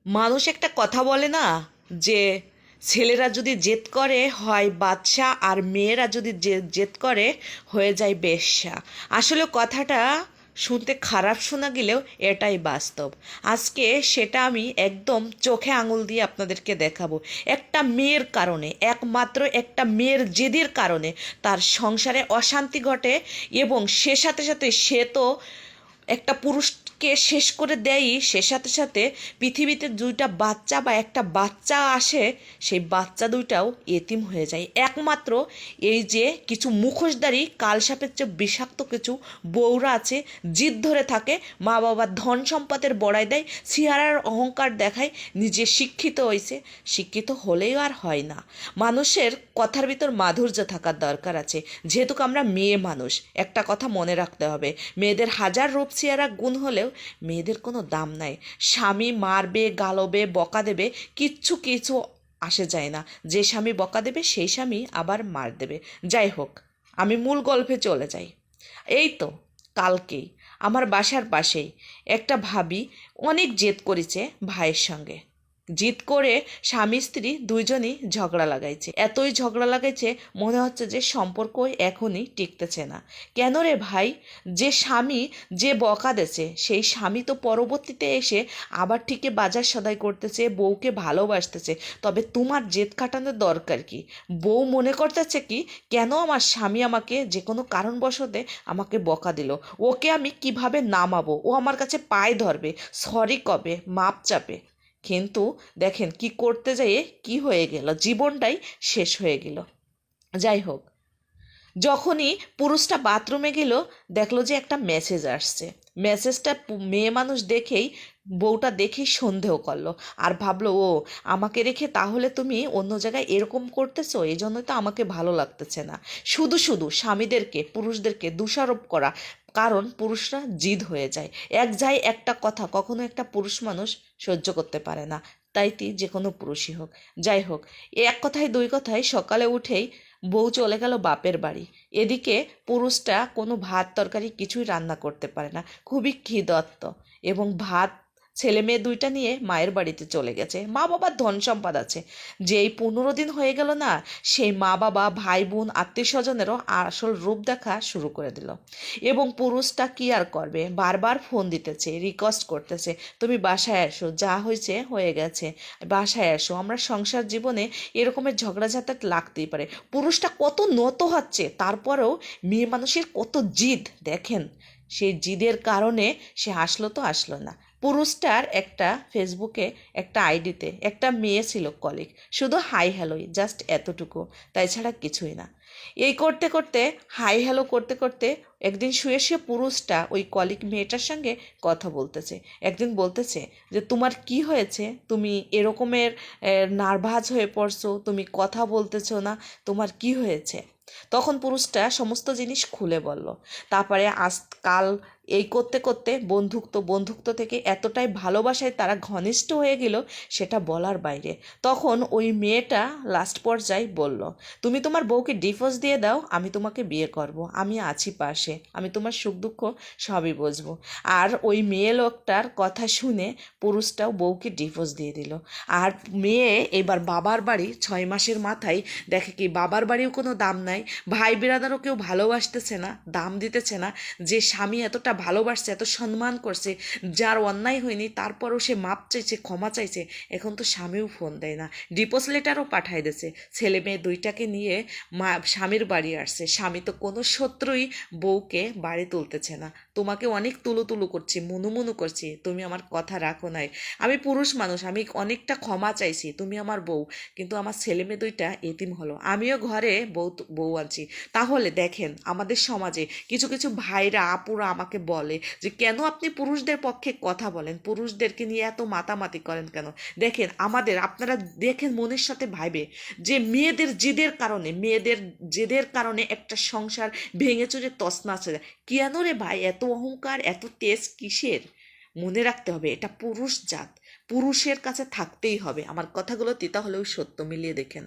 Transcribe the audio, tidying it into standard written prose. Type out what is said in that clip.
মানুষ একটা কথা বলে না, যে ছেলেরা যদি জেদ করে হয় বাদশা, আর মেয়েরা যদি জেদ করে হয়ে যায় বেশ্যা। আসলে কথাটা শুনতে খারাপ শোনা গেলেও এটাই বাস্তব। আজকে সেটা আমি একদম চোখে আঙুল দিয়ে আপনাদেরকে দেখাবো। একটা মেয়ের কারণে, একমাত্র একটা মেয়ের জেদের কারণে তার সংসারে অশান্তি ঘটে, এবং সে সাথে সাথে সে তো একটা পুরুষকে শেষ করে দেয়ই, সে সাথে সাথে পৃথিবীতে দুইটা বাচ্চা বা একটা বাচ্চা আসে, সেই বাচ্চা দুইটাও এতিম হয়ে যায় একমাত্র এই যে কিছু মুখোশধারী কালসাপের চেয়ে বিষাক্ত কিছু বউরা আছে, জিদ ধরে থাকে, মা বাবার ধন সম্পদের বড়াই দেয়, চেহারার অহংকার দেখায়, নিজে শিক্ষিত হয়েছে, শিক্ষিত হলেও আর হয় না। মানুষের কথার ভিতর মাধুর্য থাকার দরকার আছে। যেহেতু আমরা মেয়ে মানুষ, একটা কথা মনে রাখতে হবে, মেয়েদের হাজার রূপ চেহারা গুণ হলেও মেয়েদের কোনো দাম নাই। স্বামী মারবে, গালবে, বকা দেবে, কিচ্ছু আসে যায় না। যে স্বামী বকা দেবে সেই স্বামী আবার মার দেবে। যাই হোক, আমি মূল গল্পে চলে যাই। এই তো কালকেই আমার বাসার পাশেই একটা ভাবি অনেক জেদ করেছে ভাইয়ের সঙ্গে। জিদ করে স্বামী স্ত্রী দুইজনই ঝগড়া লাগাইছে, এতই ঝগড়া লাগাইছে মনে হচ্ছে যে সম্পর্ক এখনই টিকতেছে না। কেন রে ভাই? যে স্বামী যে বকা দেছে সেই স্বামী তো পরবর্তীতে এসে আবার ঠিকই বাজার সদাই করতেছে, বউকে ভালোবাসতেছে। তবে তোমার জেদ কাটানোর দরকার কি? বউ মনে করতেছে কি, কেন আমার স্বামী আমাকে যে কোনো কারণবশতে আমাকে বকা দিল, ওকে আমি কিভাবে নামাবো, ও আমার কাছে পায়ে ধরবে, সরি কবে, মাপ চাপে। কিন্তু দেখেন কি করতে যেয়ে কি হয়ে গেল, জীবনটাই শেষ হয়ে গেল। যাই হোক, যখনই পুরুষটা বাথরুমে গেল, দেখলো যে একটা মেসেজ আসছে। মেসেজটা মেয়ে মানুষ দেখেই, বউটা দেখেই সন্দেহ করলো, আর ভাবলো ও আমাকে রেখে তাহলে তুমি অন্য জায়গায় এরকম করতেছো, এই জন্যই তো আমাকে ভালো লাগতেছে না। শুধু শুধু স্বামীদেরকে, পুরুষদেরকে দোষারোপ করা, কারণ পুরুষরা জিদ হয়ে যায়। এক যায় একটা কথা কখনো একটা পুরুষ মানুষ সহ্য করতে পারে না, তাইতি যে কোনো পুরুষই হোক। যাই হোক, এক কথায় দুই কথায় সকালে উঠেই বউ চলে গেল বাপের বাড়ি। এদিকে পুরুষটা কোনো ভাত তরকারি কিছুই রান্না করতে পারে না, খুবই ক্ষিদত্ত, এবং ভাত ছেলে মেয়ে দুইটা নিয়ে মায়ের বাড়িতে চলে গেছে। মা বাবার ধন সম্পদ আছে। যেই 15 দিন হয়ে গেল না, সেই মা বাবা ভাই বোন আত্মীয় স্বজনেরও আসল রূপ দেখা শুরু করে দিল। এবং পুরুষটা কি আর করবে, বারবার ফোন দিতেছে, রিকোয়েস্ট করতেছে, তুমি বাসায় এসো, যা হয়েছে হয়ে গেছে, বাসায় এসো, আমরা সংসার জীবনে এরকমের ঝগড়াঝাঁটা লাগতেই পারে। পুরুষটা কত নত হচ্ছে, তারপরেও মেয়ে মানুষের কত জিদ দেখেন। সেই জিদের কারণে সে আসলো তো আসলো না। পুরুষটার একটা ফেসবুকে একটা আইডিতে একটা মেয়ে ছিল কলিগ, শুধু হাই হ্যালোই, জাস্ট এতটুকু, তাই ছাড়া কিছুই না। এই করতে করতে, হাই হ্যালো করতে করতে, একদিন শুয়ে শুয়ে পুরুষটা ওই কলিগ মেয়েটার সঙ্গে কথা বলতেছে। একদিন বলতেছে যে তোমার কি হয়েছে, তুমি এরকমের নার্ভাস হয়ে পড়ছো, তুমি কথা বলতেছো না, তোমার কি হয়েছে? তখন পুরুষটা সমস্ত জিনিস খুলে বলল। তারপরে আজ কাল এই করতে করতে বন্ধুত্ব থেকে এতটাই ভালোবাসায় তারা ঘনিষ্ঠ হয়ে গেল, সেটা বলার বাইরে। তখন ওই মেয়েটা লাস্ট পর্যায়ে বলল, তুমি তোমার বউকে ডিভোর্স দিয়ে দাও, আমি তোমাকে বিয়ে করব, আমি আছি পাশে, আমি তোমার সুখ দুঃখ সবই বুঝবো। আর ওই মেয়ে লোকটার কথা শুনে পুরুষটাও বউকে ডিভোর্স দিয়ে দিল। আর মেয়ে এবার বাবার বাড়ি 6 মাসের মাথায় দেখে কি বাবার বাড়িও কোনো দাম নাই, ভাই বিরাদারও কেউ ভালোবাসতেছে না, দাম দিতেছে না। যে স্বামী এতটা ভালোবাসছে, এত সম্মান করছে, যার অন্যায় হয়নি, তারপরও সে মাপ চাইছে, ক্ষমা চাইছে, এখন তো স্বামীও ফোন দেয় না, ডিভোর্স লেটারও পাঠায় দিয়েছে। ছেলে মেয়ে দুইটাকে নিয়ে স্বামীর বাড়ি আসছে। স্বামী তো কোনো শত্রুই বউকে বাড়ি তুলতেছে না। তোমাকে অনেক তুলু করছি, মুনু করছি, তুমি আমার কথা রাখো নাই। আমি পুরুষ মানুষ, আমি অনেকটা ক্ষমা চাইছি, তুমি আমার বউ, কিন্তু আমার ছেলে মেয়ে দুইটা এতিম হলো, আমিও ঘরে বউ আনছি। তাহলে দেখেন আমাদের সমাজে কিছু কিছু ভাইরা আপুরা আমাকে বলে যে কেন আপনি পুরুষদের পক্ষে কথা বলেন, পুরুষদেরকে নিয়ে এত মাতামাতি করেন কেন? দেখেন আপনারা দেখেন মনের সাথে ভাইবে যে মেয়েদের জেদের কারণে একটা সংসার ভেঙে চুরে তছনছ হয়ে যায়। কেন রে ভাই এত অহংকার, এত তেজ কিসের? মনে রাখতে হবে এটা পুরুষ জাত, পুরুষের কাছে থাকতেই হবে। আমার কথাগুলো তিতা হলেও সত্য, মিলিয়ে দেখেন।